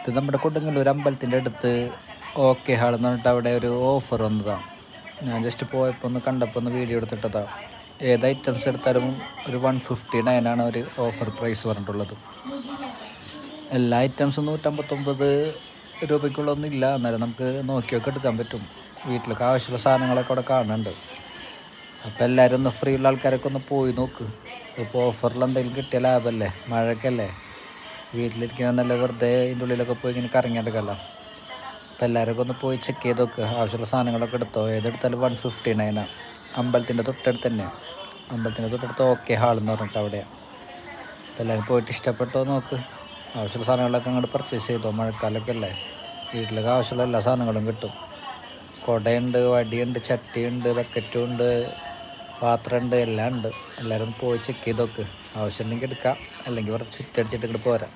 ഇത് നമ്മുടെ കൊടുങ്ങല്ലൂർ അമ്പലത്തിൻ്റെ അടുത്ത് ഓക്കെ ഹാൾ എന്ന് പറഞ്ഞിട്ട് അവിടെ ഒരു ഓഫർ വന്നതാണ്. ഞാൻ ജസ്റ്റ് പോയപ്പോൾ ഒന്ന് കണ്ടപ്പോൾ ഒന്ന് വീഡിയോ എടുത്തിട്ടതാണ്. ഏത് ഐറ്റംസ് എടുത്താലും ഒരു 159 ആണ് ഒരു ഓഫർ പ്രൈസ് പറഞ്ഞിട്ടുള്ളത്. എല്ലാ ഐറ്റംസും 159 രൂപയ്ക്കുള്ളൊന്നും ഇല്ല, എന്നാലും നമുക്ക് നോക്കിയൊക്കെ എടുക്കാൻ പറ്റും. വീട്ടിലൊക്കെ ആവശ്യമുള്ള സാധനങ്ങളൊക്കെ അവിടെ കാണുന്നുണ്ട്. അപ്പോൾ എല്ലാവരും ഒന്ന് ഫ്രീ ഉള്ള ആൾക്കാരൊക്കെ ഒന്ന് പോയി നോക്ക്. ഇപ്പോൾ ഓഫറിൽ എന്തെങ്കിലും കിട്ടിയ ലാഭമല്ലേ, മഴയൊക്കെ അല്ലേ, വീട്ടിലിരിക്കുന്ന നല്ല വെറുതെ ഇതിൻ്റെ ഉള്ളിലൊക്കെ പോയി ഇങ്ങനെ കറങ്ങിയെടുക്കല്ലോ. അപ്പോൾ എല്ലാവരൊക്കെ ഒന്ന് പോയി ചെക്ക് ചെയ്ത് നോക്കുക. ആവശ്യമുള്ള സാധനങ്ങളൊക്കെ എടുത്തോ. ഏതെടുത്താലും 159 അമ്പലത്തിൻ്റെ തൊട്ടടുത്ത് തന്നെ. അമ്പലത്തിൻ്റെ തൊട്ടടുത്ത് ഓക്കെ ഹാൾ എന്ന് പറഞ്ഞിട്ട് അവിടെയാണ്. അപ്പോൾ എല്ലാവരും പോയിട്ട് ഇഷ്ടപ്പെട്ടോ നോക്ക്. ആവശ്യമുള്ള സാധനങ്ങളൊക്കെ അങ്ങോട്ട് പർച്ചേസ് ചെയ്തോ. മഴക്കാലമൊക്കെ അല്ലേ, വീട്ടിലൊക്കെ ആവശ്യമുള്ള എല്ലാ സാധനങ്ങളും കിട്ടും. കുടയുണ്ട്, വടിയുണ്ട്, ചട്ടിയുണ്ട്, ബക്കറ്റും ഉണ്ട്, പാത്രമുണ്ട്, എല്ലാം ഉണ്ട്. എല്ലാവരും പോയി ചെക്ക് ചെയ്ത് നോക്ക്. ആവശ്യമുണ്ടെങ്കിൽ എടുക്കാം, അല്ലെങ്കിൽ ഇവിടെ ചുറ്റടിച്ചിട്ട് ഇങ്ങോട്ട് പോരാം.